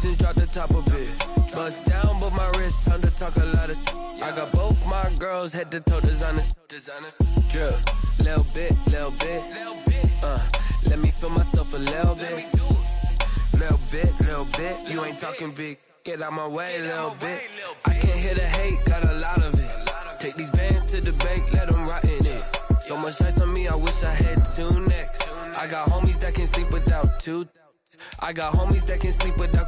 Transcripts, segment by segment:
seasons, drop the top a bit. Bust down, but my wrist, time to talk a lot of. I got both my girls, head to toe designer. Drip, little bit. Let me feel myself a little bit. Little bit. You ain't talking big. Get out my way, little bit. I can't hear the hate, got a lot of it. Take these bands to the bank, let them rot in it. So much ice on me, I wish I had two necks. I got homies that can sleep without two. I got homies that can sleep without.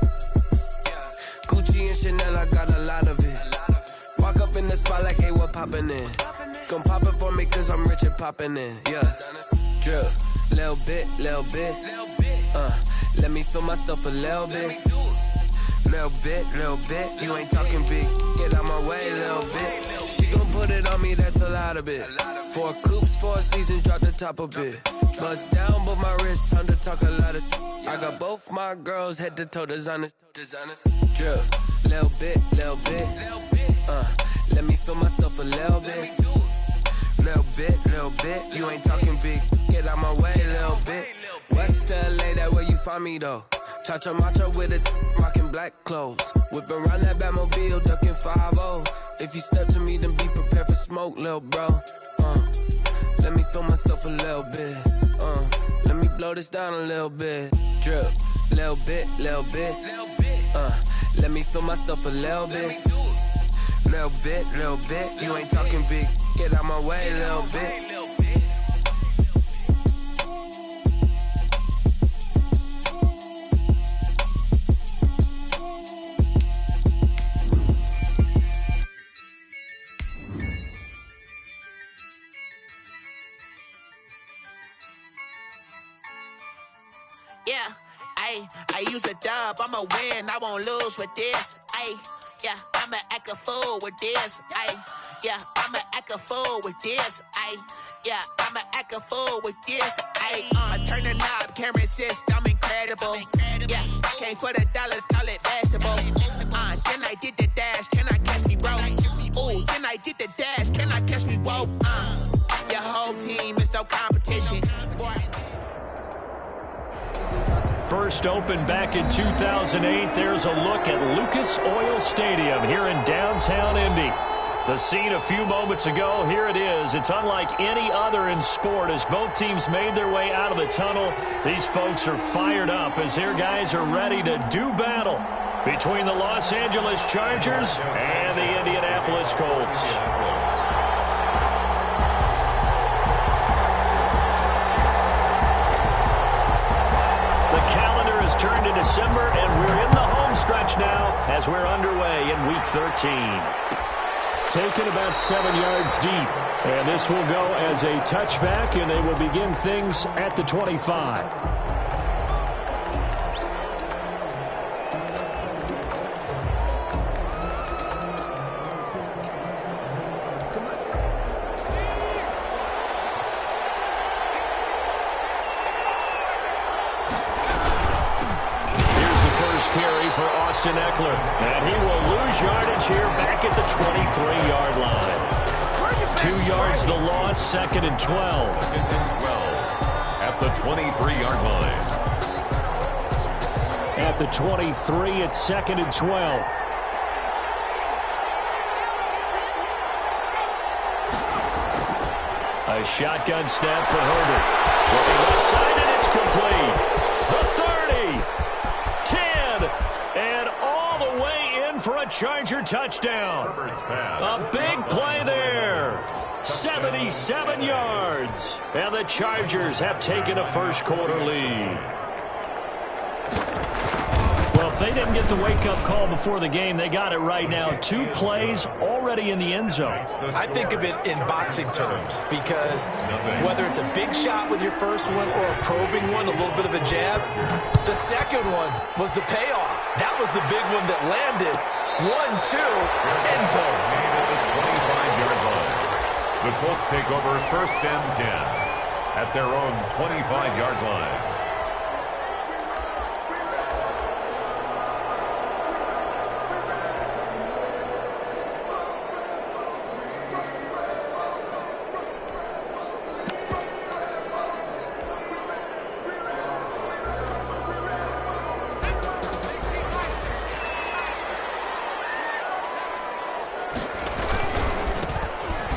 Gucci and Chanel, I got a lot of it. Walk up in the spot like, hey, what poppin' in? Gon' pop it for me cause I'm rich and poppin' in, yeah. Drip, little bit. Let me feel myself a little bit. Little bit. You ain't talking big. Get out my way, little bit. She gon' put it on me, that's a lot of it. 4 coupes, 4 seasons, drop the top a bit. Bust down, but my wrist, time to talk a lot of. I got both my girls, head to toe designer. Drip, little bit. Let me feel myself a little bit. Little bit. You ain't talking big. Get out my way, little bit. West LA, that where you find me though. Cha-cha matcha with it, rockin' black clothes. Whip around that Batmobile, duckin' 5-0. If you step to me, then be prepared for smoke, lil' bro. Let me feel myself a little bit. Let me blow this down a little bit. Drip, little bit. Let me feel myself a little bit. Little bit. You ain't talking big. Get out my way, little bit. Yeah, I use a dub, I'ma win, I won't lose with this. Yeah, I'ma act a fool with this. Yeah, I'ma act a fool with this. Yeah, I'ma act a fool with this. I turn the knob, can't resist, I'm incredible. Yeah, came for the dollars, call it vegetable. Then I did the dash, can I catch me, bro? Ooh, then I did the dash, can I catch me, whoa? Your whole team is no competition. Boy. First opened back in 2008. There's a look at Lucas Oil Stadium here in downtown Indy. The scene a few moments ago, here it is. It's unlike any other in sport as both teams made their way out of the tunnel. These folks are fired up as their guys are ready to do battle between the Los Angeles Chargers and the Indianapolis Colts. Turned to December, and we're in the home stretch now as we're underway in Week 13. Taken about 7 yards deep, and this will go as a touchback, and they will begin things at the 25. Carry for Austin Eckler, and he will lose yardage here back at the 23-yard line. 2 yards the loss, 2nd and 12. At the 23-yard line. At the 23, it's 2nd and 12. A shotgun snap for Herbert. Looking left side, and it's complete. The 30. 10, and all the way in for a Charger touchdown. A big play there. 77 yards. And the Chargers have taken a first quarter lead. Well, if they didn't get the wake-up call before the game, they got it right now. 2 plays already in the end zone. I think of it in boxing terms because whether it's a big shot with your first one or a probing one, a little bit of a jab, the second one was the payoff. That was the big one that landed. 1-2, end zone. At the 25-yard line. The Colts take over 1st and 10 at their own 25-yard line.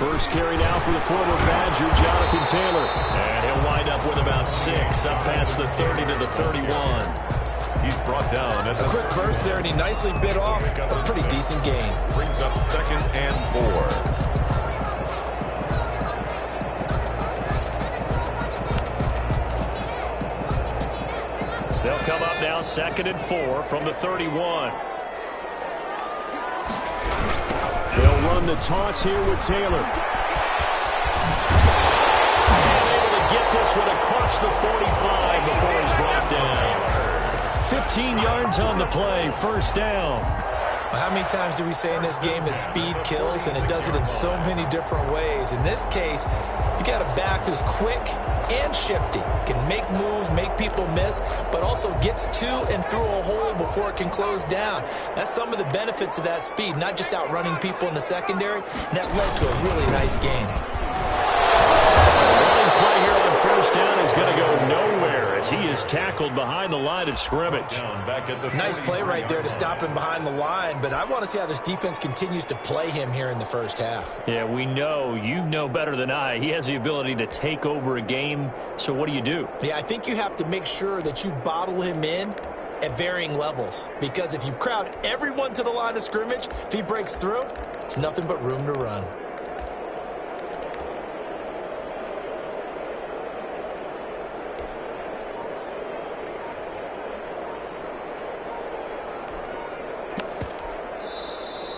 First carry now for the former Badger, Jonathan Taylor. And he'll wind up with about 6, up past the 30 to the 31. He's brought down at a quick burst there, and he nicely bit off a pretty decent gain. Brings up 2nd and 4. They'll come up now 2nd and 4 from the 31. They'll run the toss here with Taylor. And able to get this one across the 45 before he's brought down. 15 yards on the play, first down. How many times do we say in this game that speed kills, and it does it in so many different ways? In this case, you got a back who's quick and shifty, can make moves, make people miss, but also gets to and through a hole before it can close down. That's some of the benefits of that speed, not just outrunning people in the secondary. And that led to a really nice game. Running play here on first down is going to go nowhere as he is tackled behind the line of scrimmage. Nice play right there to stop him behind the line, but I want to see how this defense continues to play him here in the first half. Yeah, we know. You know better than I. He has the ability to take over a game, so what do? Yeah, I think you have to make sure that you bottle him in at varying levels, because if you crowd everyone to the line of scrimmage, if he breaks through, there's nothing but room to run.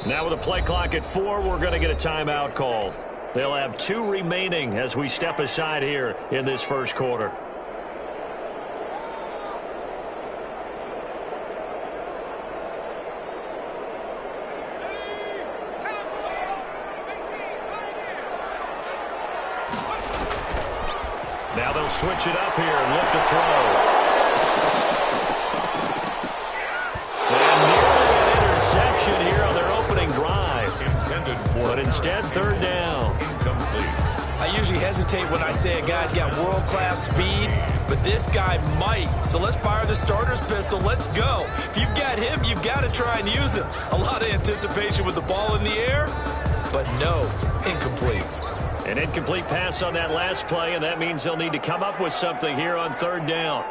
Now with a play clock at 4, we're going to get a timeout called. They'll have 2 remaining as we step aside here in this first quarter. Now they'll switch it up here and look to throw. Here on their opening drive, but instead 3rd down. I usually hesitate when I say a guy's got world-class speed, but this guy might. So let's fire the starter's pistol. Let's go. If you've got him, you've got to try and use him. A lot of anticipation with the ball in the air, but no, incomplete. An incomplete pass on that last play, and that means they'll need to come up with something here on 3rd down.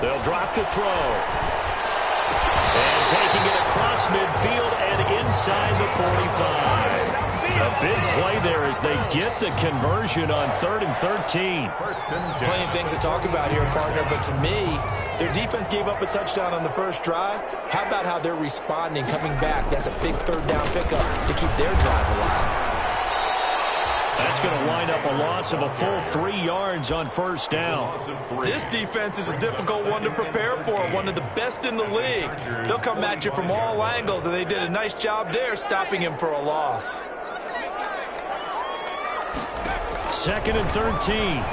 They'll drop to throw. And taking it across midfield and inside the 45. A big play there as they get the conversion on 3rd and 13. Plenty of things to talk about here, partner, but to me, their defense gave up a touchdown on the first drive. How about how they're responding, coming back? That's a big 3rd down pickup to keep their drive alive. That's going to wind up a loss of a full 3 yards on first down. This defense is a difficult one to prepare for, one of the best in the league. They'll come at you from all angles, and they did a nice job there stopping him for a loss. 2nd and 13.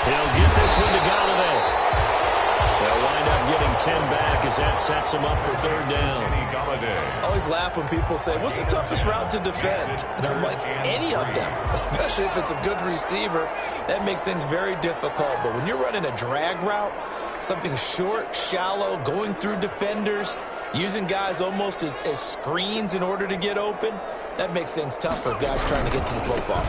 He'll get this one to Golladay. They'll wind up getting 10 back as that sets him up for 3rd down. I always laugh when people say, what's the toughest route to defend? And I'm like, any of them, especially if it's a good receiver. That makes things very difficult. But when you're running a drag route, something short, shallow, going through defenders, using guys almost as screens in order to get open, that makes things tough for guys trying to get to the football.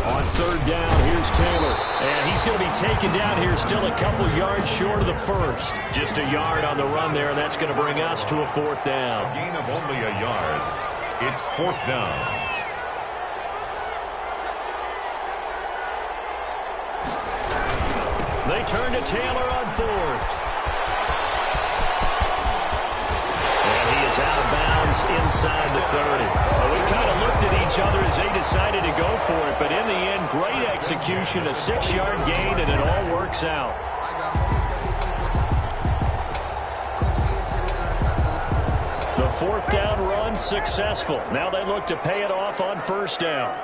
On 3rd down, here's Taylor. And he's going to be taken down here still a couple yards short of the first. Just a yard on the run there, and that's going to bring us to a 4th down. A gain of only a yard. It's 4th down. They turn to Taylor on 4th. Out of bounds inside the 30. Well, we kind of looked at each other as they decided to go for it, but in the end, great execution, a 6-yard gain, and it all works out. The 4th down run successful. Now they look to pay it off on 1st down.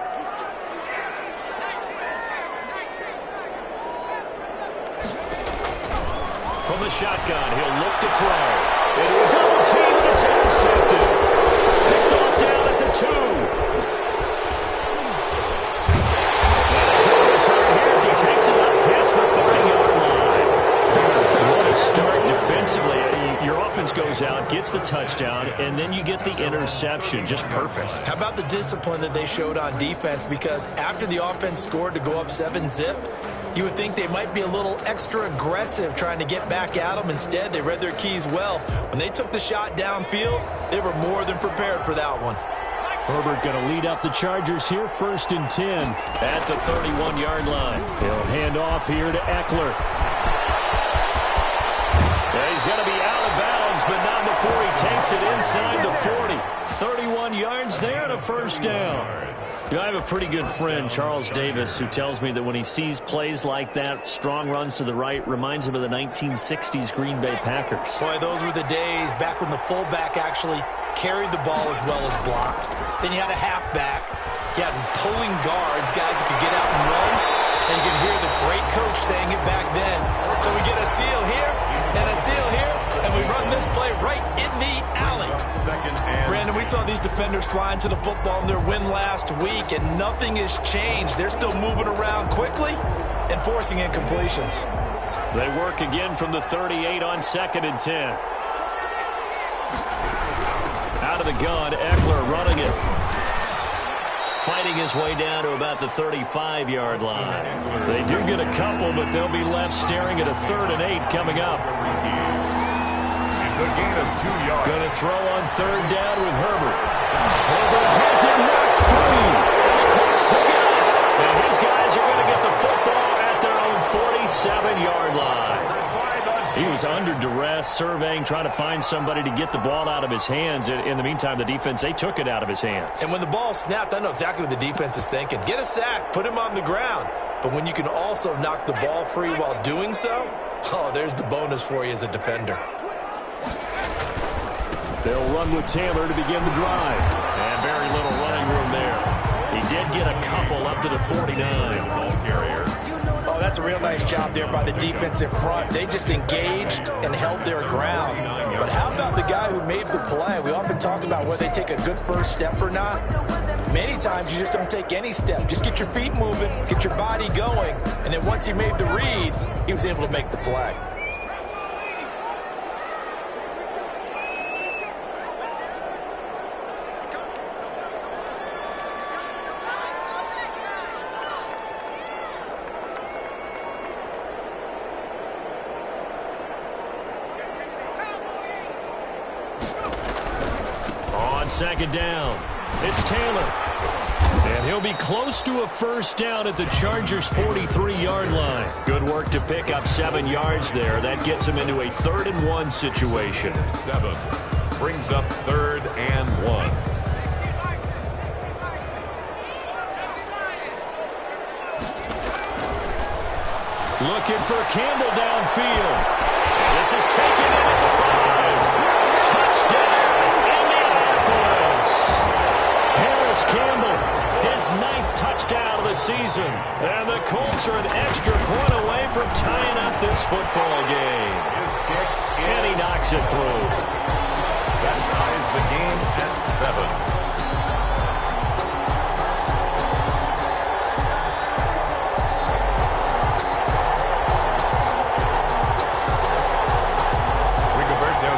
From the shotgun, he'll look to throw. Double team, and it's intercepted. Picked off down at the 2. And a good return here as he takes it gets the touchdown, and then you get the interception. Just perfect. How about the discipline that they showed on defense? Because after the offense scored to go up 7-zip, you would think they might be a little extra aggressive trying to get back at them. Instead, they read their keys well. When they took the shot downfield, they were more than prepared for that one. Herbert going to lead up the Chargers here, 1st and 10 at the 31-yard line. He'll hand off here to Eckler. Yeah, he's going to be out of bounds, but not before he takes it inside the 40. 31 yards there and a first down. You know, I have a pretty good friend, Charles Davis, who tells me that when he sees plays like that, strong runs to the right, reminds him of the 1960s Green Bay Packers. Boy, those were the days back when the fullback actually carried the ball as well as blocked. Then you had a halfback. You had pulling guards, guys who could get out and run. And you can hear the great coach saying it back then. So we get a seal here and a seal here, and we run this play right in the alley. Brandon, we saw these defenders flying to the football in their win last week, and nothing has changed. They're still moving around quickly and forcing incompletions. They work again from the 38 on 2nd and 10. Out of the gun, Eckler running it. Fighting his way down to about the 35-yard line. They do get a couple, but they'll be left staring at a 3rd and 8 coming up. It's a gain of 2 yards. Going to throw on 3rd down with Herbert. Herbert has it knocked free. The Colts pick it up. And his guys are going to get the football at their own 47-yard line. He was under duress, surveying, trying to find somebody to get the ball out of his hands. In the meantime, the defense, they took it out of his hands. And when the ball snapped, I know exactly what the defense is thinking. Get a sack, put him on the ground. But when you can also knock the ball free while doing so, oh, there's the bonus for you as a defender. They'll run with Taylor to begin the drive. And very little running room there. He did get a couple up to the 49. Oh, that's a real nice job there by the defensive front. They just engaged and held their ground. But how about the guy who made the play? We often talk about whether they take a good first step or not. Many times you just don't take any step. Just get your feet moving, get your body going, and then once he made the read, he was able to make the play. On 2nd down, it's Taylor. And he'll be close to a first down at the Chargers' 43-yard line. Good work to pick up 7 yards there. That gets him into a 3rd and 1 situation. 7 brings up 3rd and 1. Looking for Campbell downfield. This is taken in at the 5. Touchdown, Indianapolis. Harris Campbell, his 9th touchdown of the season. And the Colts are an extra point away from tying up this football game. His kick, And he knocks it through. that ties the game at 7.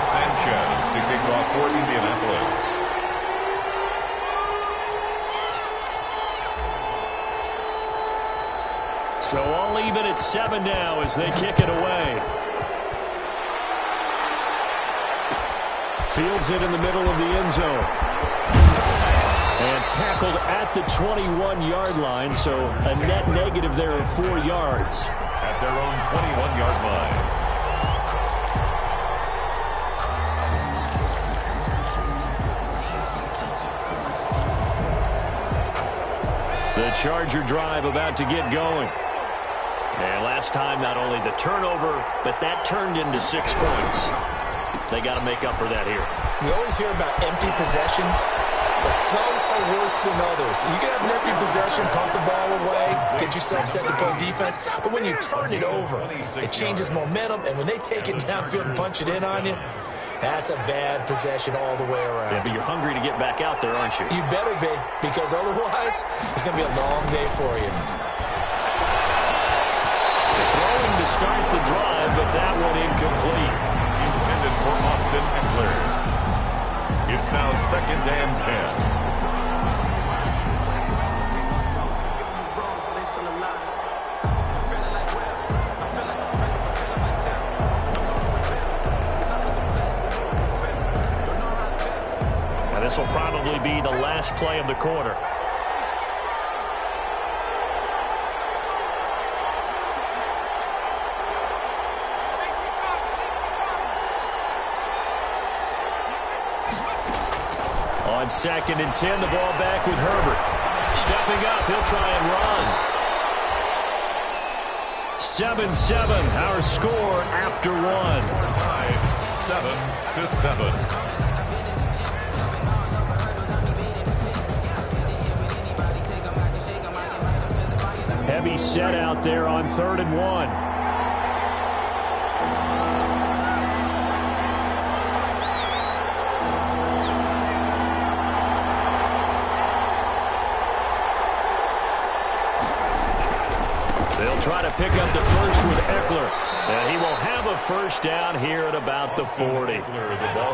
Sanchez to kick off for Indianapolis. So all even at 7 now as they kick it away. Fields it in the middle of the end zone. And tackled at the 21-yard line, so a net negative there of 4 yards. At their own 21-yard line. The Charger drive about to get going. And last time, not only the turnover, but that turned into 6 points. They got to make up for that here. We always hear about empty possessions, but some are worse than others. You can have an empty possession, pump the ball away, get yourself set to play defense, but when you turn it over, it changes momentum, and when they take it downfield and punch it in on you, that's a bad possession all the way around. Yeah, but you're hungry to get back out there, aren't you? You better be, because otherwise, it's going to be a long day for you. Throwing to start the drive, but that one incomplete. Intended for Austin Ekeler. It's now 2nd and 10. This will probably be the last play of the quarter. On 2nd and 10, the ball back with Herbert. Stepping up, he'll try and run. 7-7, our score after one. Tied 7-7. Heavy set out there on 3rd and 1. They'll try to pick up the first with Ekeler. And he will have a first down here at about the 40.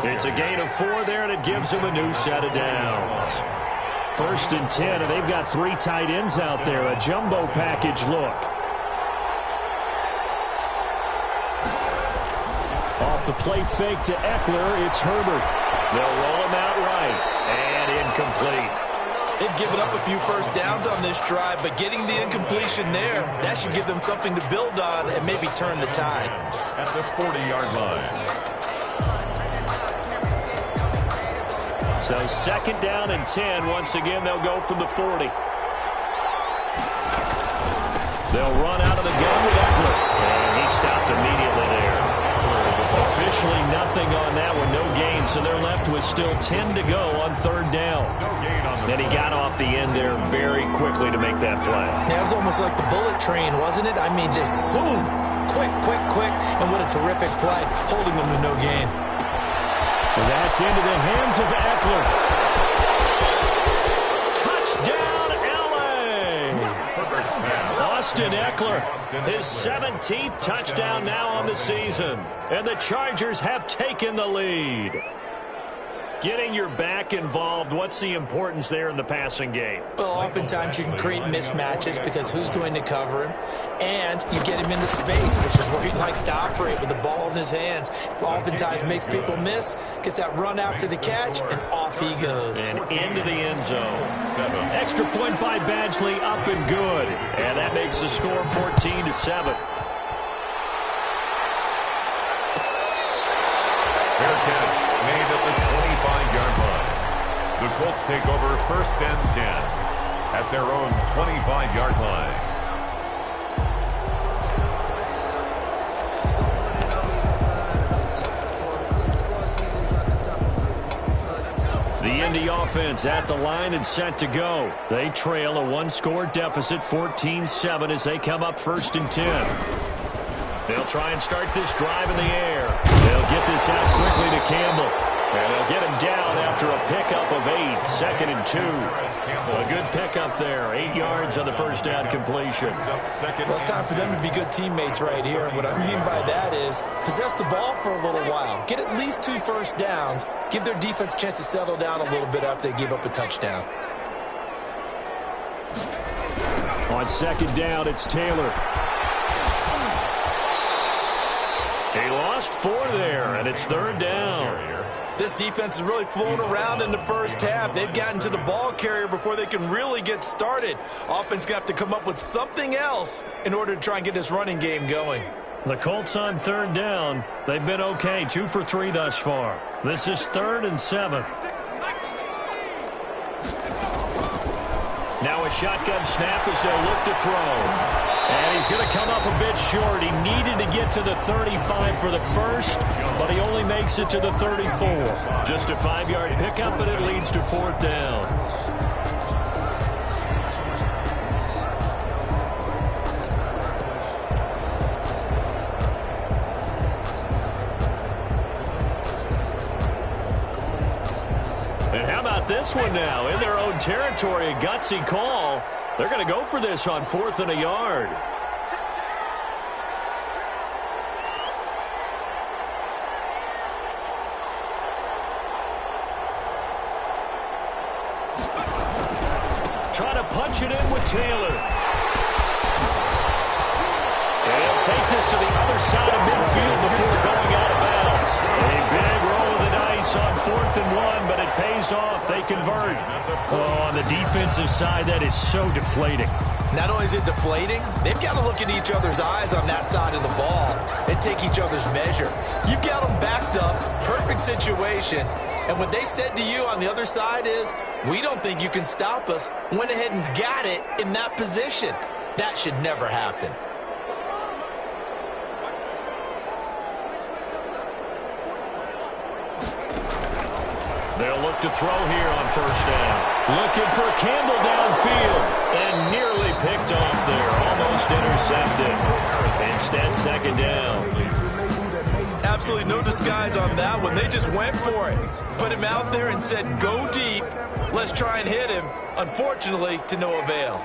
It's a gain of 4 there, and it gives him a new set of downs. 1st and 10, and they've got 3 tight ends out there. A jumbo package look. Off the play fake to Ekeler, it's Herbert. They'll roll him out right, and incomplete. They've given up a few first downs on this drive, but getting the incompletion there, that should give them something to build on and maybe turn the tide. At the 40-yard line. So 2nd down and 10. Once again, they'll go from the 40. They'll run out of the gun with Ekeler. And he stopped immediately there. Officially nothing on that one. No gain. So they're left with still 10 to go on 3rd down. And he got off the end there very quickly to make that play. Yeah, it was almost like the bullet train, wasn't it? I mean, just zoom. Quick, quick, quick. And what a terrific play. Holding them to no gain. That's into the hands of Ekeler. Touchdown, L.A. Austin Ekeler, his 17th touchdown now on the season. And the Chargers have taken the lead. Getting your back involved, what's the importance there in the passing game? Well, oftentimes you can create mismatches because who's going to cover him? And you get him into space, which is where he likes to operate with the ball in his hands. Oftentimes makes people miss, gets that run after the catch, and off he goes. And into the end zone. Extra point by Badgley, up and good. And that makes the score 14-7. Fair catch made at the 25-yard line. The Colts take over 1st and 10 at their own 25-yard line. The Indy offense at the line and set to go. They trail a 1-score deficit, 14-7, as they come up 1st and 10. They'll try and start this drive in the air. They'll get this out quickly to Campbell. And they'll get him down after a pickup of 8, 2nd and 2. A good pickup there, 8 yards on the first down completion. Well, it's time for them to be good teammates right here. And what I mean by that is possess the ball for a little while. Get at least 2 first downs. Give their defense a chance to settle down a little bit after they give up a touchdown. On 2nd down, it's Taylor. He lost 4 there, and it's 3rd down. This defense is really flown around in the first half. They've gotten to the ball carrier before they can really get started. Offense going to have to come up with something else in order to try and get this running game going. The Colts on 3rd down. They've been okay, 2 for 3 thus far. This is 3rd and 7. Now a shotgun snap as they'll look to throw. And he's going to come up a bit short. He needed to get to the 35 for the first, but he only makes it to the 34. Just a 5-yard pickup, and it leads to 4th down. And how about this one now? In their own territory, a gutsy call. They're going to go for this on 4th and a yard. Try to punch it in with Taylor. And he'll take this to the other side of midfield before going out of bounds. A big roll of the dice on 4th and 1, but it pays off. They convert. Oh, on the defensive side, that is so deflating. Not only is it deflating, they've got to look at each other's eyes on that side of the ball and take each other's measure. You've got them backed up, perfect situation, and what they said to you on the other side is, we don't think you can stop us. Went ahead and got it in that position. That should never happen. They'll look to throw here on 1st down. Looking for Campbell downfield. And nearly picked off there. Almost intercepted. Instead, 2nd down. Absolutely no disguise on that one. They just went for it. Put him out there and said, go deep. Let's try and hit him. Unfortunately, to no avail.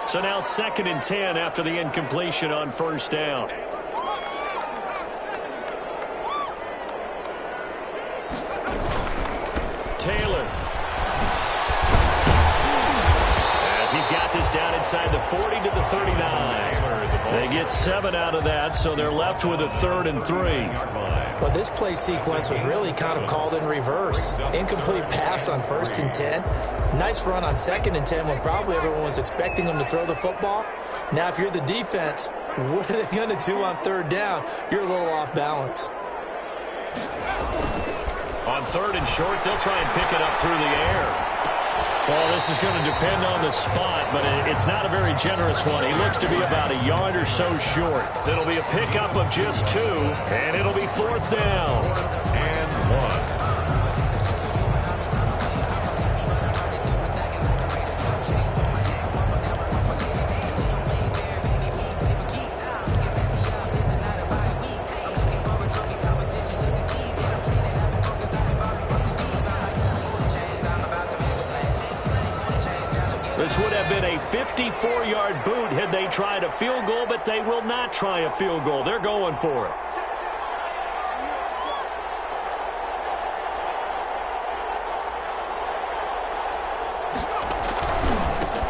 So now 2nd and 10 after the incompletion on 1st down. Taylor. As he's got this down inside the 40 to the 39. They get 7 out of that, so they're left with a 3rd and 3. Well, this play sequence was really kind of called in reverse. Incomplete pass on 1st and 10. Nice run on 2nd and 10 when probably everyone was expecting them to throw the football. Now, if you're the defense, what are they going to do on 3rd down? You're a little off balance. On 3rd and short, they'll try and pick it up through the air. Well, this is going to depend on the spot, but it's not a very generous one. He looks to be about a yard or so short. It'll be a pickup of just 2, and it'll be 4th down. And 1. This would have been a 54-yard boot had they tried a field goal, but they will not try a field goal. They're going for it.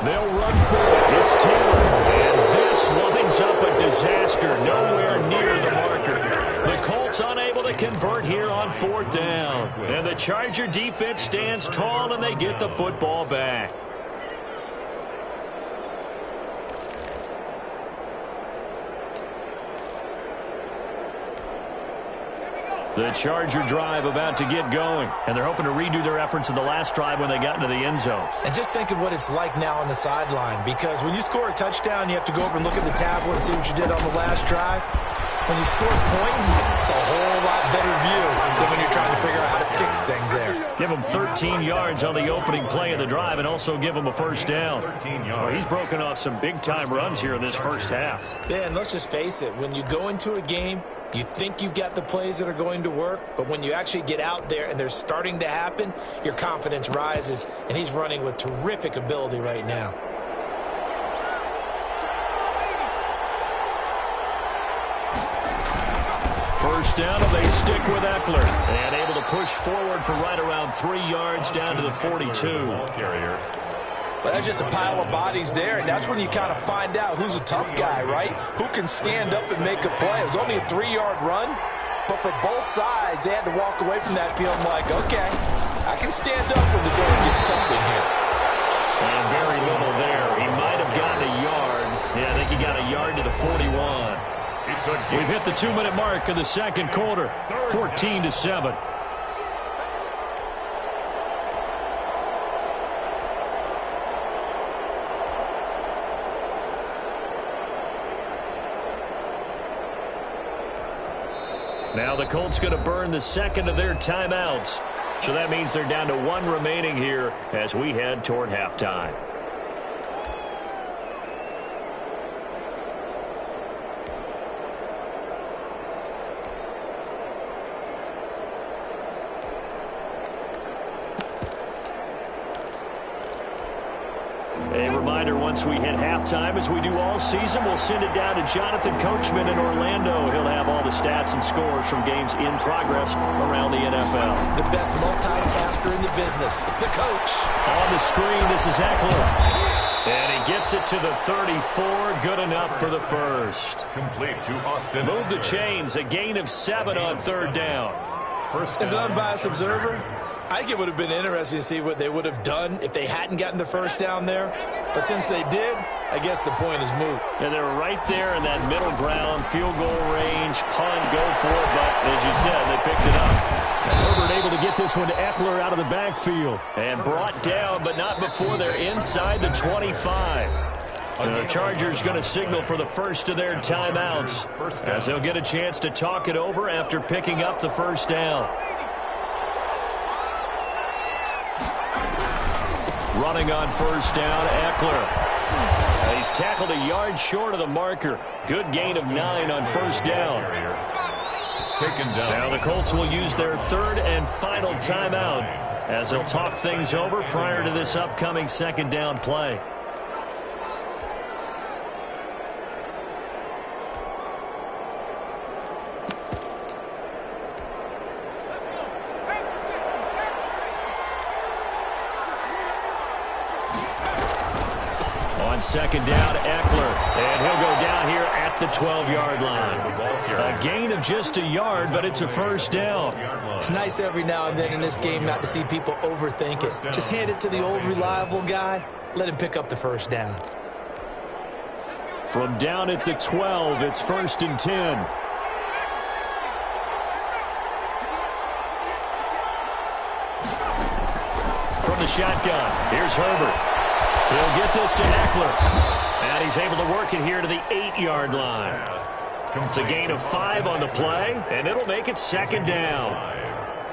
They'll run for it. It's Taylor. And this winds up a disaster nowhere near the marker. The Colts unable to convert here on 4th down. And the Charger defense stands tall, and they get the football back. The Charger drive about to get going, and they're hoping to redo their efforts in the last drive when they got into the end zone. And just think of what it's like now on the sideline, because when you score a touchdown, you have to go over and look at the tablet and see what you did on the last drive. When you score points, it's a whole lot better view than when you're trying to figure out how to fix things there. Give him 13 yards on the opening play of the drive and also give him a 1st down. Well, he's broken off some big-time runs here in this first half. Yeah, and let's just face it. When you go into a game, you think you've got the plays that are going to work, but when you actually get out there and they're starting to happen, your confidence rises, and he's running with terrific ability right now. First down, and they stick with Eckler. And able to push forward for right around 3 yards down to the 42. Well, that's just a pile of bodies there, and that's when you kind of find out who's a tough guy, right? Who can stand up and make a play. It was only a 3-yard run, but for both sides, they had to walk away from that field like, okay, I can stand up when the going gets tough in here. And very little there. He might have gotten a yard. Yeah, I think he got a yard to the 41. We've hit the 2-minute mark of the second quarter, 14-7. Now the Colts going to burn the second of their timeouts. So that means they're down to 1 remaining here as we head toward halftime. A reminder, once we hit halftime, as we do all season, we'll send it down to Jonathan Coachman in Orlando. He'll have all the stats and scores from games in progress around the NFL. The best multitasker in the business, the coach. On the screen, this is Eckler. And he gets it to the 34. Good enough for the first. Complete to Austin. Move the chains. A gain of 7 on third down. As an unbiased observer, I think it would have been interesting to see what they would have done if they hadn't gotten the first down there. But since they did, I guess the point is moot. And they were right there in that middle ground, field goal range, punt, go for it. But as you said, they picked it up. And Herbert able to get this one to Eckler out of the backfield. And brought down, but not before they're inside the 25. The Chargers going to signal for the first of their timeouts as they'll get a chance to talk it over after picking up the first down. Running on first down, Eckler. He's tackled a yard short of the marker. Good gain of 9 on first down. Taken down. Now the Colts will use their third and final timeout as they'll talk things over prior to this upcoming second down play. Second down, Eckler, and he'll go down here at the 12-yard line. A gain of just a yard, but it's a first down. It's nice every now and then in this game not to see people overthink it. Just hand it to the old reliable guy. Let him pick up the first down. From down at the 12, it's 1st and 10. From the shotgun, here's Herbert. He'll get this to Eckler. And he's able to work it here to the 8-yard line. It's a gain of 5 on the play, and it'll make it second down.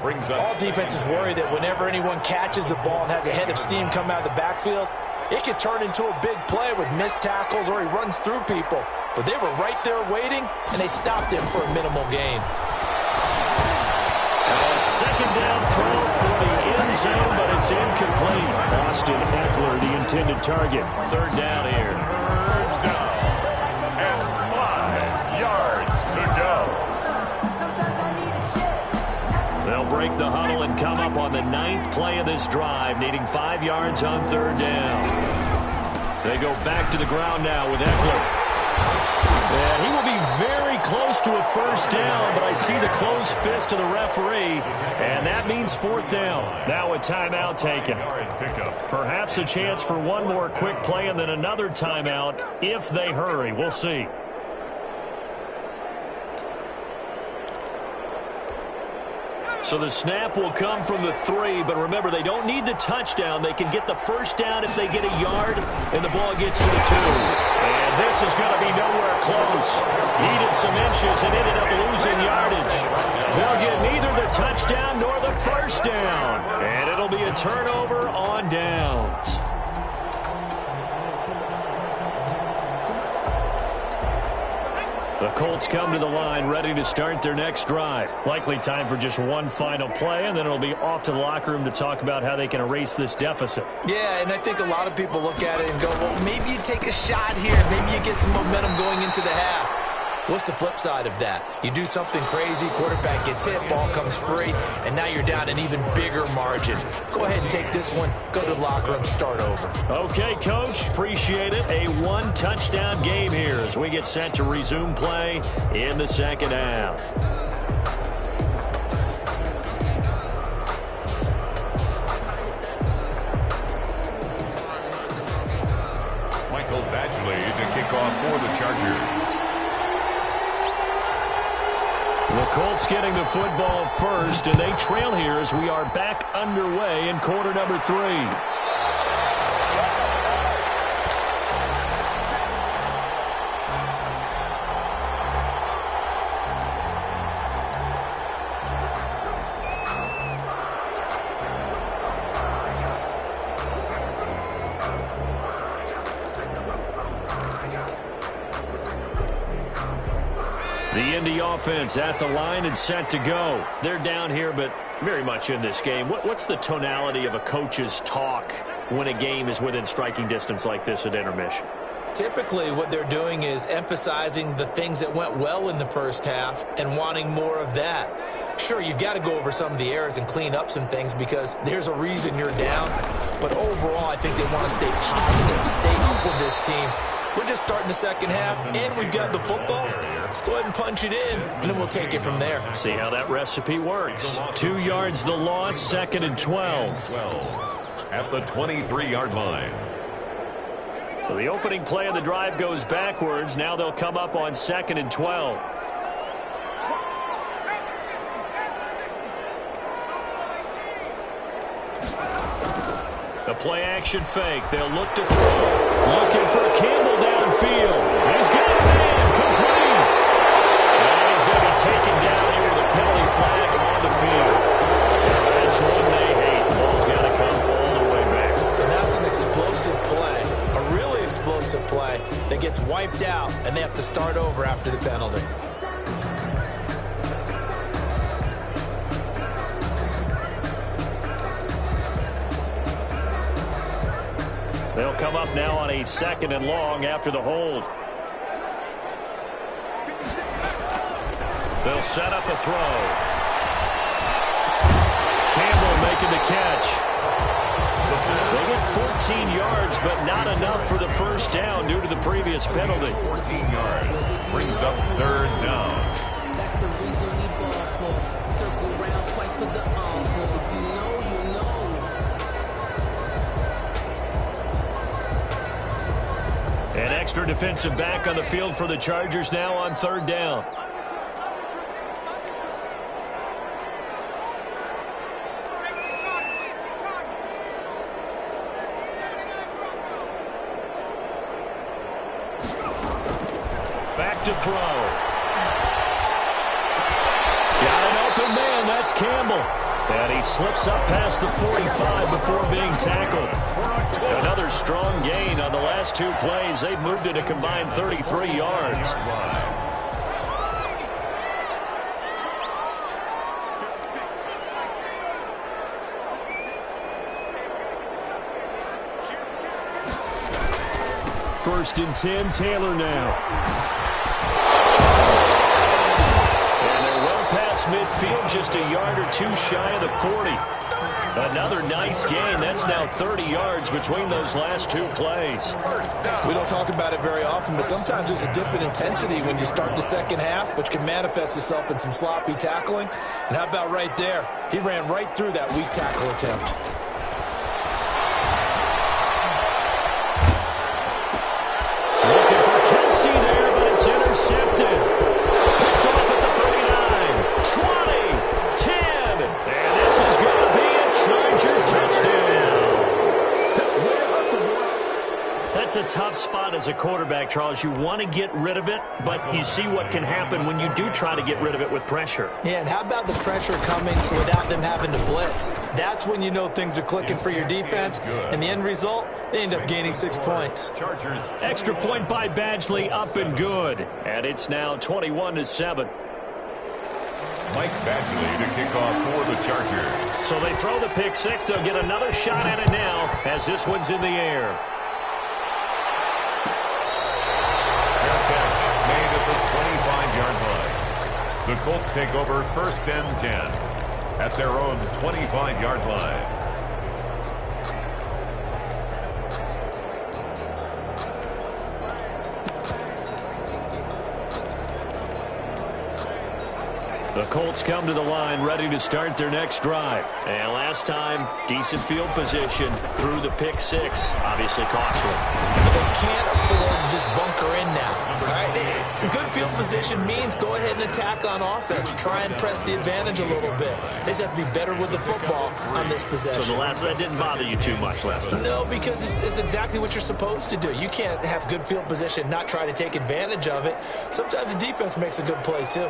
All defenses worry that whenever anyone catches the ball and has a head of steam come out of the backfield, it could turn into a big play with missed tackles or he runs through people. But they were right there waiting, and they stopped him for a minimal gain. Second down throw for the end zone, but it's incomplete. Austin Eckler, the intended target. Third down here. Third down. And 5 yards to go. They'll break the huddle and come up on the 9th play of this drive, needing 5 yards on third down. They go back to the ground now with Eckler. And he will be very close to a first down, but I see the closed fist of the referee, and that means 4th down. Now a timeout taken. Perhaps a chance for one more quick play and then another timeout if they hurry. We'll see. So the snap will come from the 3, but remember, they don't need the touchdown. They can get the first down if they get a yard, and the ball gets to the 2. And this is going to be nowhere close. Needed some inches and ended up losing yardage. They'll get neither the touchdown nor the first down. And it'll be a turnover on downs. The Colts come to the line ready to start their next drive. Likely time for just one final play, and then it'll be off to the locker room to talk about how they can erase this deficit. Yeah, and I think a lot of people look at it and go, well, maybe you take a shot here. Maybe you get some momentum going into the half. What's the flip side of that? You do something crazy, quarterback gets hit, ball comes free, and now you're down an even bigger margin. Go ahead and take this one, go to the locker room, start over. Okay, Coach, appreciate it. A one-touchdown game here as we get set to resume play in the second half. Michael Badgley to kick off for the Chargers. The Colts getting the football first, and they trail here as we are back underway in quarter number 3. The Indy offense at the line and set to go. They're down here, but very much in this game. What's the tonality of a coach's talk when a game is within striking distance like this at intermission? Typically, what they're doing is emphasizing the things that went well in the first half and wanting more of that. Sure, you've got to go over some of the errors and clean up some things because there's a reason you're down. But overall, I think they want to stay positive, stay up with this team. We're just starting the second half, and we've got the football. Let's go ahead and punch it in, and then we'll take it from there. See how that recipe works. 2 yards the loss, 2nd and 12. At the 23-yard line. So the opening play of the drive goes backwards. Now they'll come up on 2nd and 12. The play action fake. They'll look to throw. Looking for Campbell downfield. He's got a man. Complete. And he's going to be taken down here with a penalty flag on the field. That's one they hate. The ball's got to come all the way back. So that's an explosive play, a really explosive play that gets wiped out, and they have to start over after the penalty. They'll come up now on a 2nd and long after the hold. They'll set up a throw. Campbell making the catch. They get 14 yards, but not enough for the first down due to the previous penalty. 14 yards brings up 3rd down. That's the reason we ball for. Circle round twice for the encore. If you know, you know. An extra defensive back on the field for the Chargers now on 3rd down. Back to throw. Got an open man. That's Campbell. And he slips up past the 45 before being tackled. Another strong gain on the last 2 plays. They've moved it a combined 33 yards. First and 10, Taylor now. And they're well past midfield, just a yard or 2 shy of the 40. Another nice gain. That's now 30 yards between those last 2 plays. We don't talk about it very often, but sometimes there's a dip in intensity when you start the second half, which can manifest itself in some sloppy tackling. And how about right there? He ran right through that weak tackle attempt. Looking for Kelsey there, but it's intercepted. Picked off at the 39, 20, 10. And this is going to be a Charger touchdown. That's a tough spot as a quarterback, Charles. You want to get rid of it, but you see what can happen when you do try to get rid of it with pressure. Yeah, and how about the pressure coming without them having to blitz? That's when you know things are clicking for your defense. And the end result, they end up gaining 6 points. Chargers. Extra point by Badgley, up and good. And it's now 21-7. Mike Badgley to kick off for the Chargers. So they throw the pick 6. They'll get another shot at it now as this one's in the air. Made at the 25-yard line. The Colts take over 1st and 10 at their own 25-yard line. The Colts come to the line ready to start their next drive. And last time, decent field position through the pick 6. Obviously costly. They can't afford to just bunker in now. All right? Good field position means go ahead and attack on offense. Try and press the advantage a little bit. They just have to be better with the football on this possession. So that didn't bother you too much last time? No, because it's exactly what you're supposed to do. You can't have good field position and not try to take advantage of it. Sometimes the defense makes a good play, too.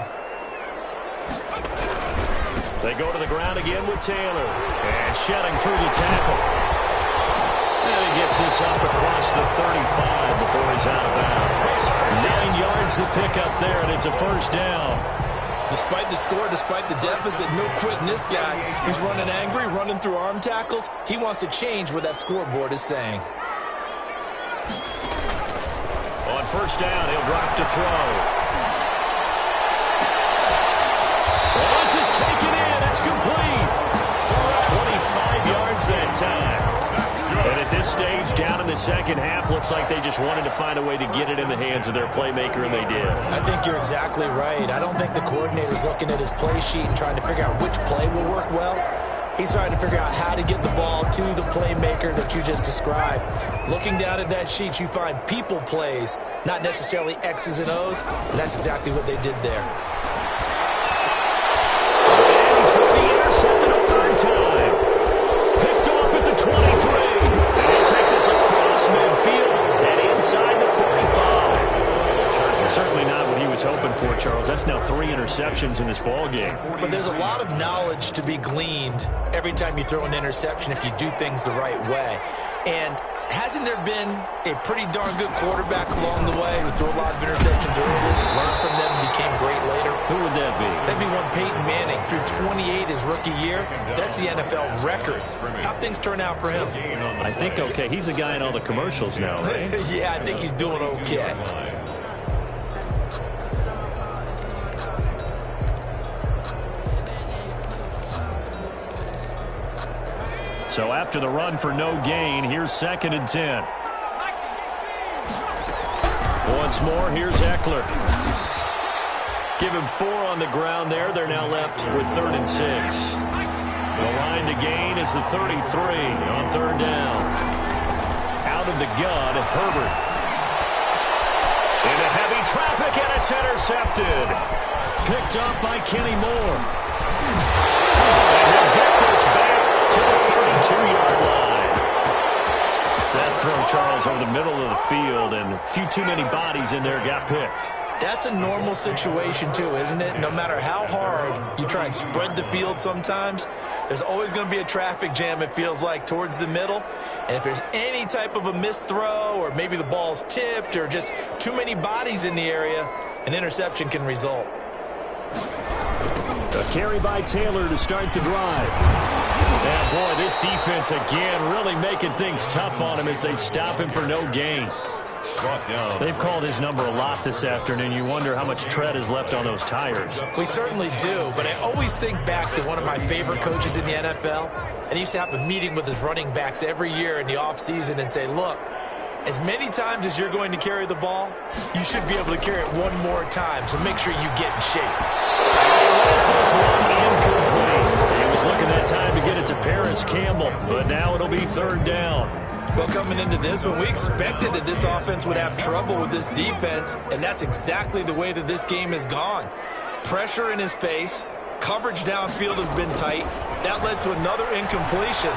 They go to the ground again with Taylor. And shedding through the tackle. And he gets this up across the 35 before he's out of bounds. 9 yards to pick up there, and it's a first down. Despite the score, despite the deficit, no quitting this guy. He's running angry, running through arm tackles. He wants to change what that scoreboard is saying. On first down, he'll drop to throw. Well, this is taken in. It's complete. 25 yards that time. And at this stage, down in the second half, looks like they just wanted to find a way to get it in the hands of their playmaker, and they did. I think you're exactly right. I don't think the coordinator's looking at his play sheet and trying to figure out which play will work well. He's trying to figure out how to get the ball to the playmaker that you just described. Looking down at that sheet, you find people plays, not necessarily X's and O's, and that's exactly what they did there. And he's going to be intercepted a third time. Picked off at the 23. And he'll take this across midfield and inside the 45. Certainly not what he was hoping for, Charles. That's now 3 interceptions in this ball game. But there's a lot of knowledge to be gleaned every time you throw an interception if you do things the right way. And hasn't there been a pretty darn good quarterback along the way who threw a lot of interceptions early, learned from them, and became great later? Who would that be? That'd be one Peyton Manning. Threw 28 his rookie year. That's the NFL record. How things turn out for him? I think okay. He's a guy in all the commercials now, right? Yeah, I think he's doing okay. So after the run for no gain, here's 2nd and 10. Once more, here's Eckler. Give him 4 on the ground there. They're now left with 3rd and 6. The line to gain is the 33 on 3rd down. Out of the gun, Herbert. Into heavy traffic, and it's intercepted. Picked up by Kenny Moore. And he'll get this back to the 32-yard line. That throw, Charles, over the middle of the field, and a few too many bodies in there got picked. That's a normal situation, too, isn't it? No matter how hard you try and spread the field sometimes, there's always going to be a traffic jam, it feels like, towards the middle. And if there's any type of a missed throw, or maybe the ball's tipped, or just too many bodies in the area, an interception can result. A carry by Taylor to start the drive. Yeah, boy, this defense again really making things tough on him as they stop him for no gain. They've called his number a lot this afternoon. You wonder how much tread is left on those tires. We certainly do, but I always think back to one of my favorite coaches in the NFL, and he used to have a meeting with his running backs every year in the offseason and say, look, as many times as you're going to carry the ball, you should be able to carry it one more time, so make sure you get in shape. First one incomplete. He was looking that time to get it to Paris Campbell, but now it'll be 3rd down. Well, coming into this one, we expected that this offense would have trouble with this defense, and that's exactly the way that this game has gone. Pressure in his face, coverage downfield has been tight. That led to another incompletion.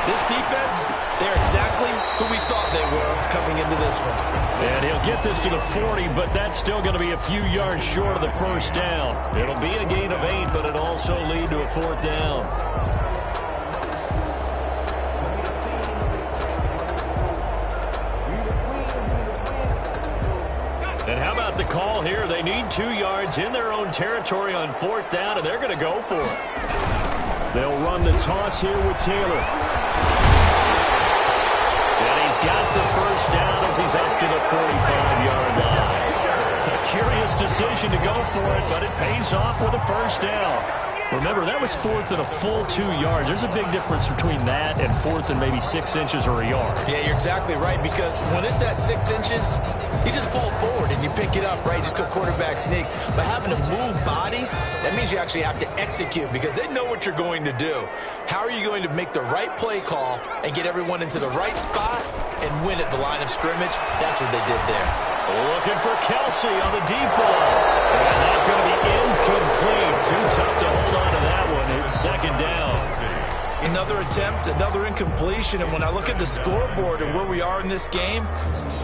This defense, they're exactly who we thought they were coming into this one. And he'll get this to the 40, but that's still going to be a few yards short of the first down. It'll be a gain of 8, but it'll also lead to a 4th down. And how about the call here? They need 2 yards in their own territory on 4th down, and they're going to go for it. They'll run the toss here with Taylor. And he's got the first down as he's up to the 45-yard line. A curious decision to go for it, but it pays off with a first down. Remember, that was 4th and a full 2 yards. There's a big difference between that and 4th and maybe 6 inches or a yard. Yeah, you're exactly right, because when it's that 6 inches, you just fall forward and you pick it up, right? Just go quarterback sneak. But having to move bodies, that means you actually have to execute because they know what you're going to do. How are you going to make the right play call and get everyone into the right spot and win at the line of scrimmage? That's what they did there. Looking for Kelsey on the deep ball. And that's going to be incomplete. Too tough to hold on to that one. It's 2nd down. Another attempt, another incompletion. And when I look at the scoreboard and where we are in this game,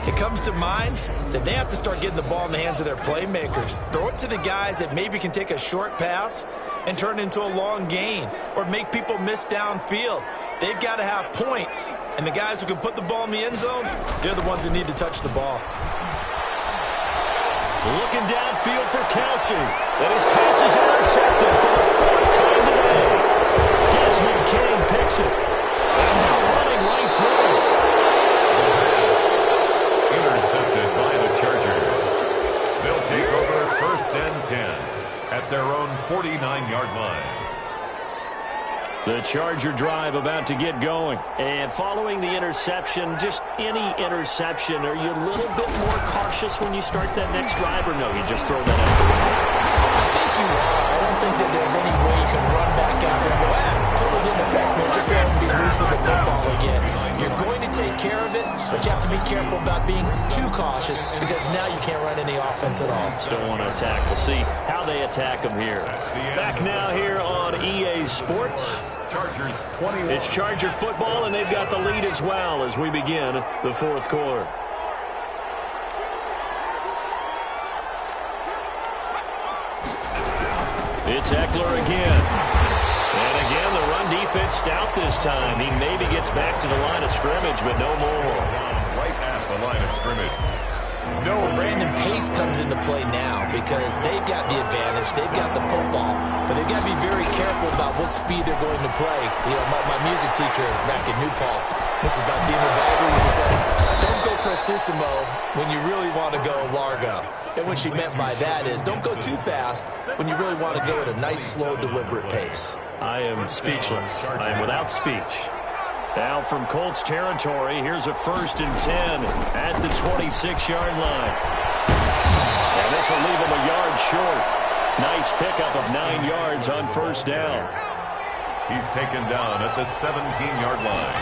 it comes to mind that they have to start getting the ball in the hands of their playmakers. Throw it to the guys that maybe can take a short pass and turn it into a long gain or make people miss downfield. They've got to have points. And the guys who can put the ball in the end zone, they're the ones that need to touch the ball. Looking downfield for Kelsey. And his pass is intercepted for the fourth time today. Desmond King picks it. And they're running right through. Intercepted by the Chargers. They'll take over 1st and 10 at their own 49-yard line. The Charger drive about to get going. And following the interception, just any interception, are you a little bit more cautious when you start that next drive, or no, you just throw that out? I think you are. I don't think that there's any way you can run back out there and go, totally didn't affect me. Just go ahead and be loose with the football again. You're going to take care of it, but you have to be careful about being too cautious because now you can't run any offense at all. Still want to attack. We'll see how they attack them here. Back now here on EA Sports. Chargers 21. It's Charger football, and they've got the lead as well as we begin the fourth quarter. It's Eckler again. And again, the run defense stout this time. He maybe gets back to the line of scrimmage, but no more. Right at the line of scrimmage. No, Brandon Pace comes into play now because they've got the advantage. They've got the football, but they've got to be very careful about what speed they're going to play. You know, my music teacher back in New Paltz, Mrs. Bethema Bible, used to say, don't go prestissimo when you really want to go largo. And what she meant by that is don't go too fast when you really want to go at a nice, slow, deliberate pace. I am speechless. I am without speech. Now from Colts territory, here's a 1st and 10 at the 26-yard line. And this will leave him a yard short. Nice pickup of 9 yards on 1st down. He's taken down at the 17-yard line.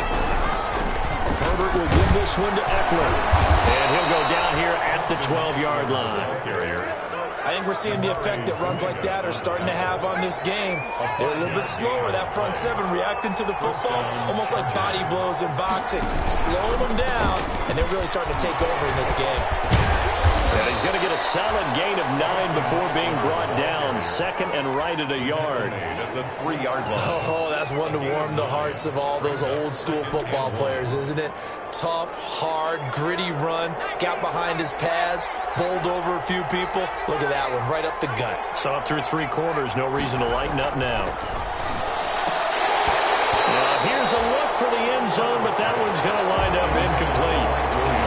Herbert will give this one to Eckler. And he'll go down here at the 12-yard line. Carrier. I think we're seeing the effect that runs like that are starting to have on this game. They're a little bit slower, that front seven, reacting to the football, almost like body blows in boxing, slowing them down, and they're really starting to take over in this game. And he's going to get a solid gain of 9 before being brought down. 2nd and right at a yard. At the 3-yard line. Oh, that's one to warm the hearts of all those old school football players, isn't it? Tough, hard, gritty run, got behind his pads, bowled over a few people. Look at that one, right up the gut. Saw it through 3 quarters, no reason to lighten up now. Here's a look for the end zone, but that one's going to wind up incomplete.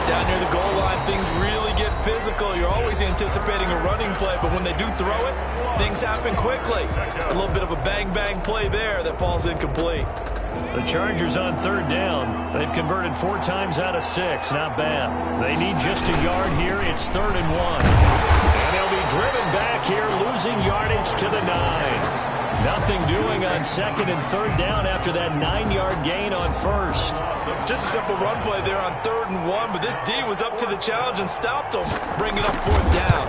Down near the goal line, things really get physical. You're always anticipating a running play, but when they do throw it, things happen quickly. A little bit of a bang-bang play there that falls incomplete. The Chargers on 3rd down. They've converted 4 times out of 6. Not bad. They need just a yard here. It's 3rd and 1. And they'll be driven back here, losing yardage to the 9. Nothing doing on 2nd and 3rd down after that 9-yard gain on 1st. Just a simple run play there on 3rd and 1, but this D was up to the challenge and stopped them, bringing up 4th down.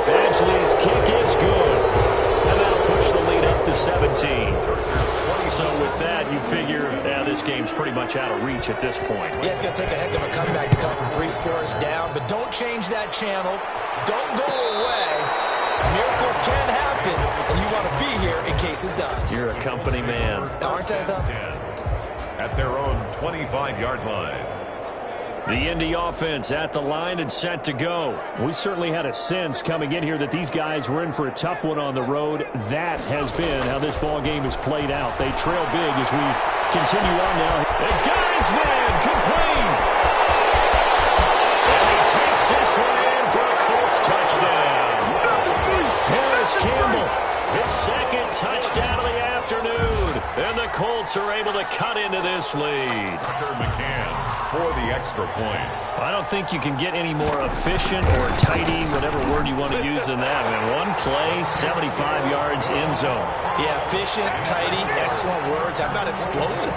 Badgley's kick is good. And that'll push the lead up to 17. So with that, you figure this game's pretty much out of reach at this point. Yeah, it's going to take a heck of a comeback to come from 3 scores down, but don't change that channel. Don't go away. Miracles can happen, and you want to be here in case it does. You're a company man. Aren't I, though? At their own 25-yard line. The Indy offense at the line and set to go. We certainly had a sense coming in here that these guys were in for a tough one on the road. That has been how this ball game has played out. They trail big as we continue on now. And got his man complete. And he takes this one in for a Colts touchdown. Harris Campbell, his 2nd touchdown of the afternoon. And the Colts are able to cut into this lead. Tucker McCann for the extra point. I don't think you can get any more efficient or tidy, whatever word you want to use in that. I mean, one play, 75 yards in zone. Yeah, efficient, tidy, excellent words. How about explosive?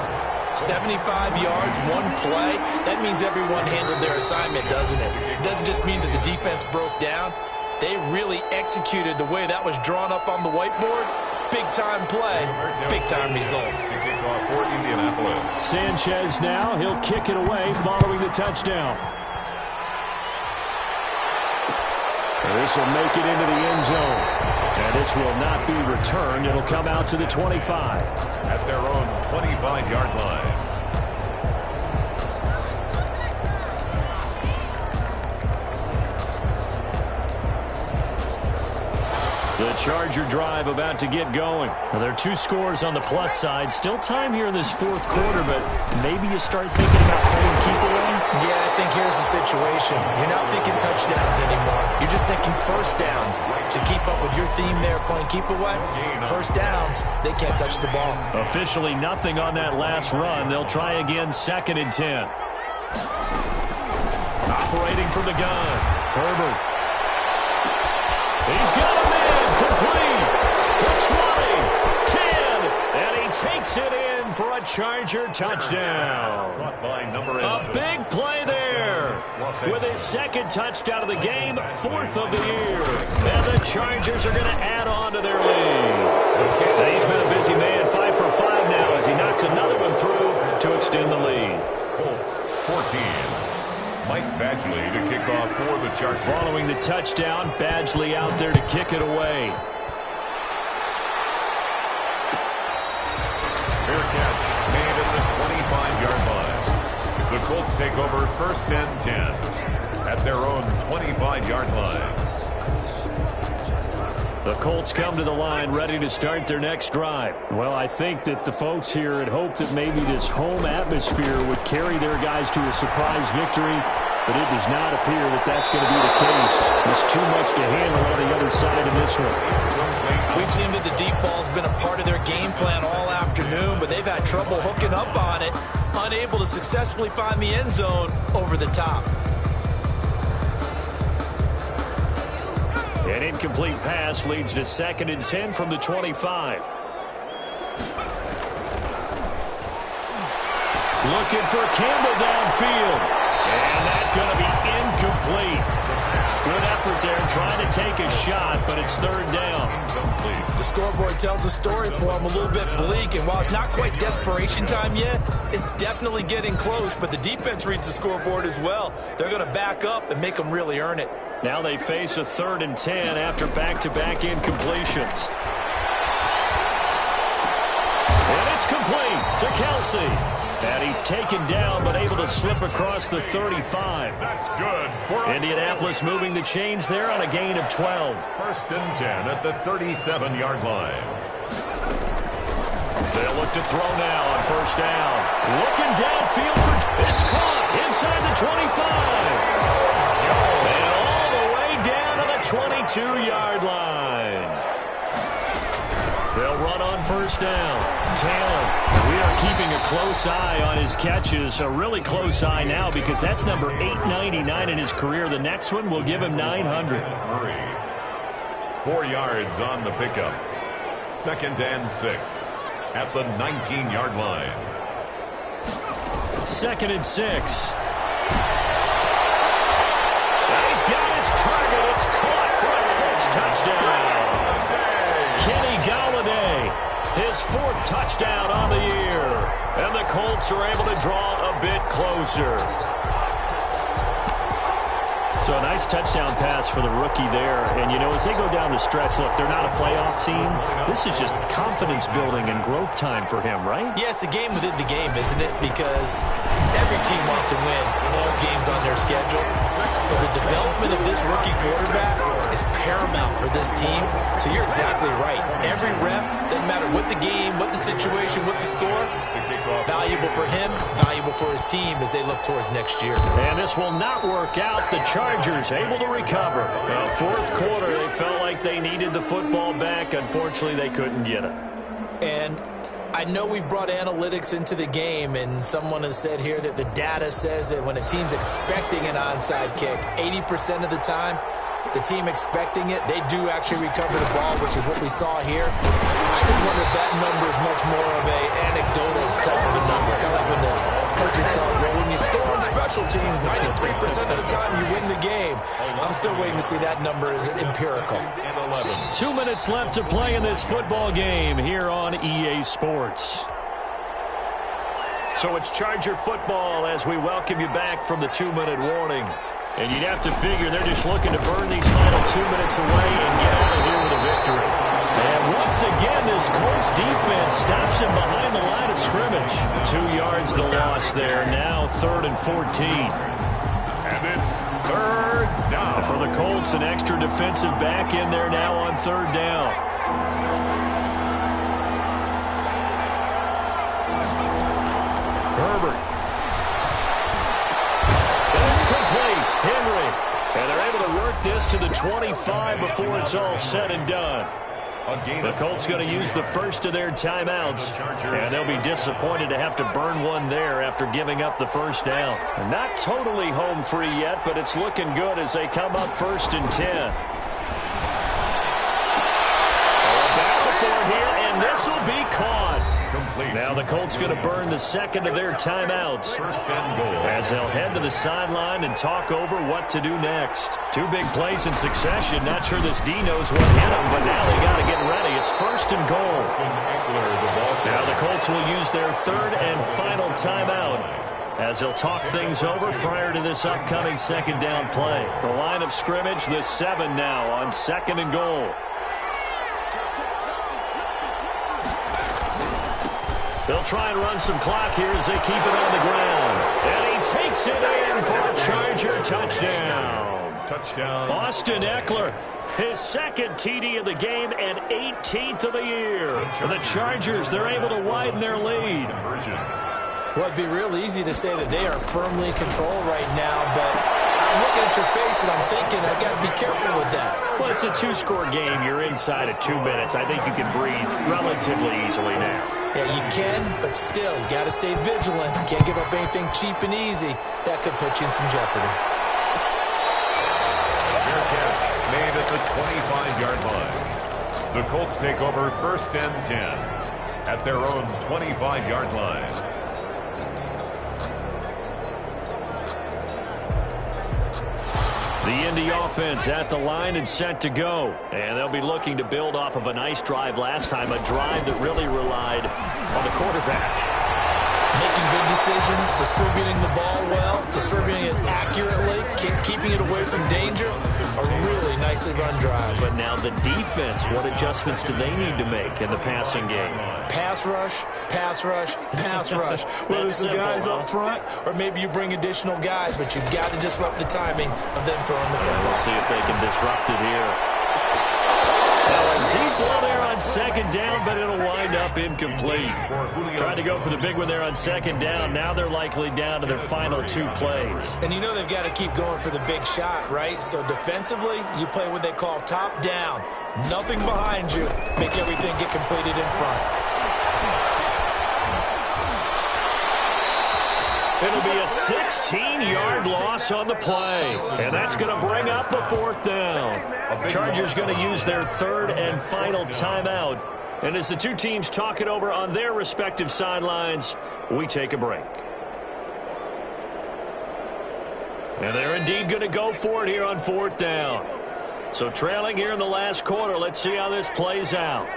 75 yards, one play. That means everyone handled their assignment, doesn't it? It doesn't just mean that the defense broke down. They really executed the way that was drawn up on the whiteboard. Big-time play, big-time result. To kick off for Indianapolis. Sanchez now, he'll kick it away following the touchdown. This will make it into the end zone. And this will not be returned. It'll come out to the 25. At their own 25-yard line. Charger drive about to get going. Well, there are 2 scores on the plus side. Still time here in this fourth quarter, but maybe you start thinking about playing keep away? Yeah, I think here's the situation. You're not thinking touchdowns anymore. You're just thinking first downs. To keep up with your theme there, playing keep away, first downs, they can't touch the ball. Officially nothing on that last run. They'll try again, 2nd and 10. Operating from the gun, Herbert. He's got a man, complete. The 20, 10, and he takes it in for a Charger touchdown. A big play there. With his 2nd touchdown of the game, 4th of the year. And the Chargers are going to add on to their lead. And he's been a busy man, 5 for 5 now as he knocks another one through to extend the lead. Colts 14. Mike Badgley to kick off for the Chargers. Following the touchdown, Badgley out there to kick it away. Fair catch made at the 25-yard line. The Colts take over 1st and 10 at their own 25-yard line. The Colts come to the line ready to start their next drive. Well, I think that the folks here had hoped that maybe this home atmosphere would carry their guys to a surprise victory, but it does not appear that that's going to be the case. There's too much to handle on the other side of this one. We've seen that the deep ball's been a part of their game plan all afternoon, but they've had trouble hooking up on it, unable to successfully find the end zone over the top. An incomplete pass leads to 2nd and 10 from the 25. Looking for Campbell downfield. And that's going to be incomplete. Good effort there trying to take a shot, but it's 3rd down. The scoreboard tells a story for him, a little bit bleak, and while it's not quite desperation time yet, it's definitely getting close, but the defense reads the scoreboard as well. They're going to back up and make them really earn it. Now they face a 3rd and 10 after back-to-back incompletions. And it's complete to Kelsey. And he's taken down but able to slip across the 35. That's good. Indianapolis moving the chains there on a gain of 12. 1st and 10 at the 37-yard line. They'll look to throw now on 1st down. Looking downfield for... It's caught inside the 25. And all the way down to the 22-yard line. They'll run on 1st down. Taylor, we are keeping a close eye on his catches. A really close eye now because that's number 899 in his career. The next one will give him 900. 4 yards on the pickup. 2nd and 6 at the 19-yard line. 2nd and 6. He's got his target. It's caught for a Colts touchdown. Kenny Golladay, his 4th touchdown on the year. And the Colts are able to draw a bit closer. So a nice touchdown pass for the rookie there. And, you know, as they go down the stretch, look, they're not a playoff team. This is just confidence building and growth time for him, right? Yeah, it's a game within the game, isn't it? Because every team wants to win all games on their schedule. But the development of this rookie quarterback is paramount for this team. So you're exactly right. Every rep, doesn't matter what the game, what the situation, what the score, valuable for him, valuable for his team as they look towards next year. And this will not work out. The Chargers able to recover. Well, 4th quarter, they felt like they needed the football back. Unfortunately, they couldn't get it. And I know we've brought analytics into the game, and someone has said here that the data says that when a team's expecting an onside kick, 80% of the time, the team expecting it, they do actually recover the ball, which is what we saw here. I just wonder if that number is much more of a anecdotal type of a number. Kind of like when the coaches tell us, well, when you score on special teams, 93% of the time you win the game. I'm still waiting to see that number is empirical. 2 minutes left to play in this football game here on EA Sports. So it's Charger football as we welcome you back from the 2-minute warning. And you'd have to figure they're just looking to burn these final 2 minutes away and get out of here with a victory. And once again, this Colts defense stops him behind the line of scrimmage. 2 yards the loss there. Now 3rd and 14. And it's third down. For the Colts, an extra defensive back in there now on third down. Herbert. And it's complete. Henry. And they're able to work this to the 25 before it's all said and done. The Colts going to use the first of their timeouts, and they'll be disappointed to have to burn one there after giving up the first down. Not totally home free yet, but it's looking good as they come up 1st and 10. A battle for it here, and this will be caught. Now the Colts going to burn the second of their timeouts as they'll head to the sideline and talk over what to do next. 2 big plays in succession. Not sure this D knows what hit him, but now they got to get ready. It's 1st and goal. Now the Colts will use their 3rd and final timeout as they'll talk things over prior to this upcoming 2nd down play. The line of scrimmage, the 7 now on 2nd and goal. They'll try and run some clock here as they keep it on the ground. And he takes it in for a Charger touchdown. Austin Eckler, his 2nd TD of the game and 18th of the year. For the Chargers, they're able to widen their lead. Well, it'd be real easy to say that they are firmly in control right now, but I'm looking at your face and I'm thinking I've got to be careful with that. Well, it's a 2-score game. You're inside of 2 minutes. I think you can breathe relatively easily now. Yeah, you can, but still, you got to stay vigilant. You can't give up anything cheap and easy. That could put you in some jeopardy. Fair catch made at the 25-yard line. The Colts take over 1st and 10 at their own 25-yard line. The Indy offense at the line and set to go. And they'll be looking to build off of a nice drive last time, a drive that really relied on the quarterback. Making good decisions, distributing the ball well, distributing it accurately, keeping it away from danger. A really nicely run drive. But now the defense, what adjustments do they need to make in the passing game? Pass rush, pass rush, pass rush. Whether it's the guys up front or maybe you bring additional guys, but you've got to disrupt the timing of them throwing the football. We'll see if they can disrupt it here. Now a deep ball there on 2nd down, but it'll wind up incomplete. Trying to go for the big one there on 2nd down. Now they're likely down to their final 2 plays. And you know they've got to keep going for the big shot, right? So defensively, you play what they call top down. Nothing behind you. Make everything get completed in front. It'll be a 16-yard loss on the play. And that's going to bring up the 4th down. Chargers going to use their 3rd and final timeout. And as the 2 teams talk it over on their respective sidelines, we take a break. And they're indeed going to go for it here on 4th down. So trailing here in the last quarter, let's see how this plays out.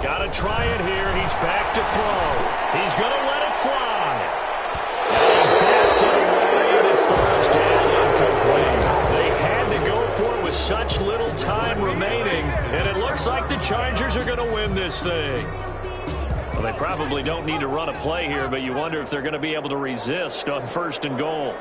Got to try it here. He's back to throw. He's going to let it fly. And he bats it away, and it falls down incomplete. They had to go for it with such little time remaining, and it looks like the Chargers are going to win this thing. Well, they probably don't need to run a play here, but you wonder if they're going to be able to resist on 1st and goal.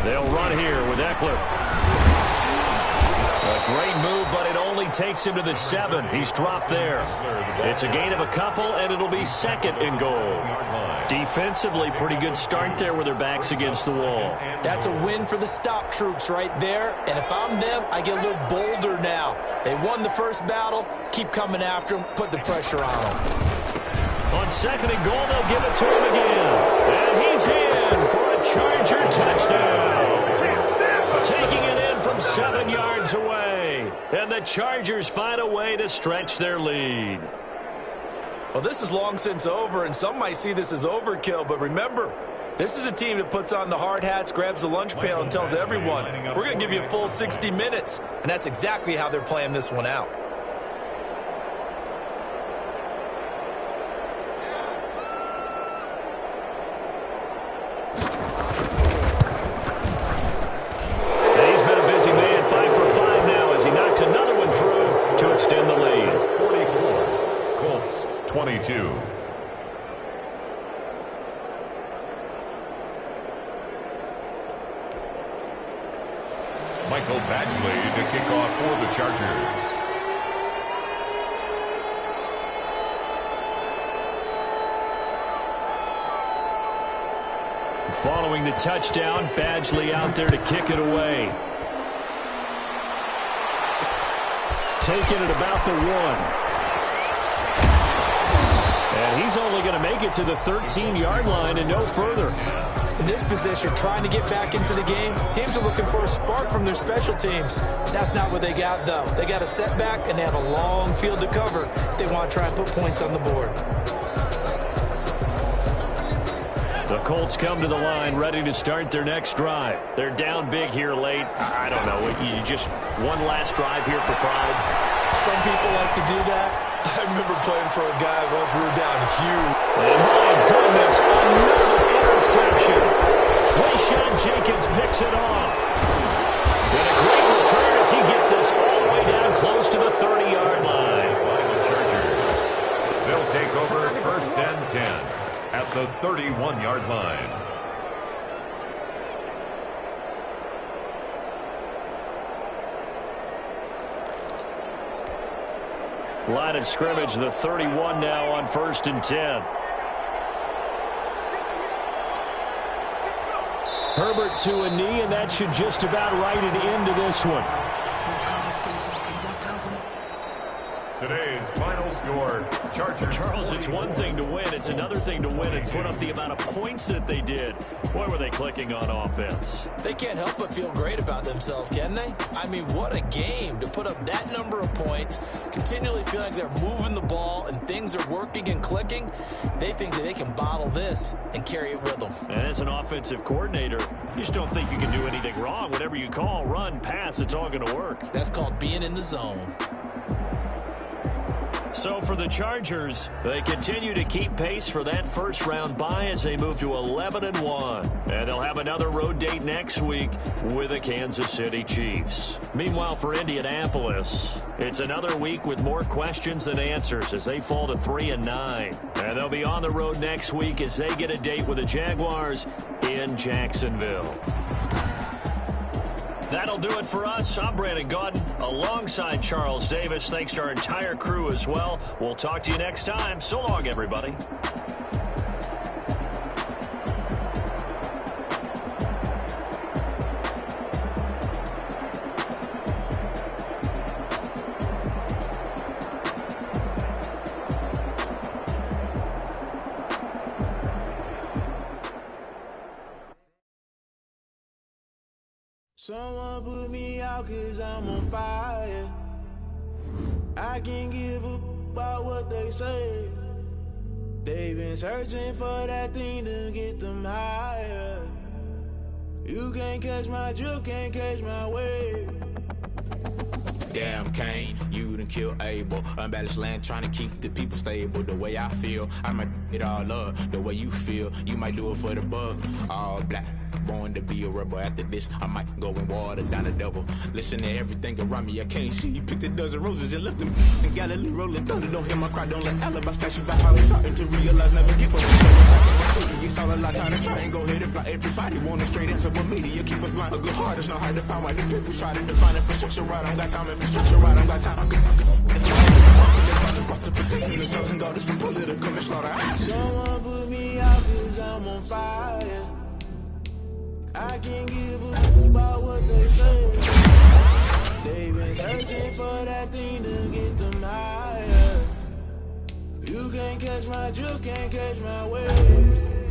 They'll run here with Eckler. A great move, but it only takes him to the 7. He's dropped there. It's a gain of a couple, and it'll be 2nd and goal. Defensively, pretty good start there with their backs against the wall. That's a win for the stop troops right there. And if I'm them, I get a little bolder now. They won the first battle. Keep coming after them. Put the pressure on them. On 2nd and goal, they'll give it to him again. And he's in for a Charger touchdown. Taking it in from 7 yards away. And the Chargers find a way to stretch their lead. Well, this is long since over, and some might see this as overkill. But remember, this is a team that puts on the hard hats, grabs the lunch pail, and tells everyone, we're going to give you a full 60 minutes. And that's exactly how they're playing this one out. in the lead. 44, Colts 22. Michael Badgley to kick off for the Chargers. Following the touchdown, Badgley out there to kick it away. Taking it about the 1. And he's only going to make it to the 13-yard line and no further. In this position, trying to get back into the game, teams are looking for a spark from their special teams. That's not what they got, though. They got a setback, and they have a long field to cover if they want to try and put points on the board. The Colts come to the line ready to start their next drive. They're down big here late. I don't know. You just one last drive here for pride. Some people like to do that. I remember playing for a guy once we were down huge. And my goodness, another interception. Rayshawn Jenkins picks it off. And a great return as he gets this all the way down close to the 30-yard line. By the Chargers. They'll take over 1st and 10. At the 31-yard line. Line of scrimmage, the 31 now on 1st and 10. Herbert to a knee, and that should just about write it into this one. Today's final score, Chargers. Charles, it's one thing to win. It's another thing to win and put up the amount of points that they did. Boy, were they clicking on offense. They can't help but feel great about themselves, can they? I mean, what a game to put up that number of points, continually feel like they're moving the ball and things are working and clicking. They think that they can bottle this and carry it with them. And as an offensive coordinator, you just don't think you can do anything wrong. Whatever you call, run, pass, it's all going to work. That's called being in the zone. So for the Chargers, they continue to keep pace for that first-round bye as they move to 11-1. And they'll have another road date next week with the Kansas City Chiefs. Meanwhile, for Indianapolis, it's another week with more questions than answers as they fall to 3-9. And they'll be on the road next week as they get a date with the Jaguars in Jacksonville. That'll do it for us. I'm Brandon Gaudin alongside Charles Davis. Thanks to our entire crew as well. We'll talk to you next time. So long, everybody. Someone put me out 'cause I'm on fire. I can't give a about what they say. They've been searching for that thing to get them higher. You can't catch my drift, can't catch my wave. Damn, Kane, you done killed Abel. Unbalanced land, trying to keep the people stable. The way I feel, I might it all up. The way you feel, you might do it for the bug. All black, born to be a rebel. After this, I might go and water down the devil. Listen to everything around me, I can't see. Picked a dozen roses and left them in Galilee rolling thunder. Don't hear my cry, don't let alibi splash you. I was starting to realize, never give up. It's all a lot time to try and go ahead and fly. Everybody want a straight answer, but media keep us blind. A good heart is not hard to find. Why the people try to define infrastructure right? I don't got time. Infrastructure right, I don't got time. It's hard to protect me. The sons and daughters from political manslaughter. Someone put me out 'cause I'm on fire. I can't give a about what they say. They've been searching for that thing to get them higher. You can't catch my drift, can't catch my wave.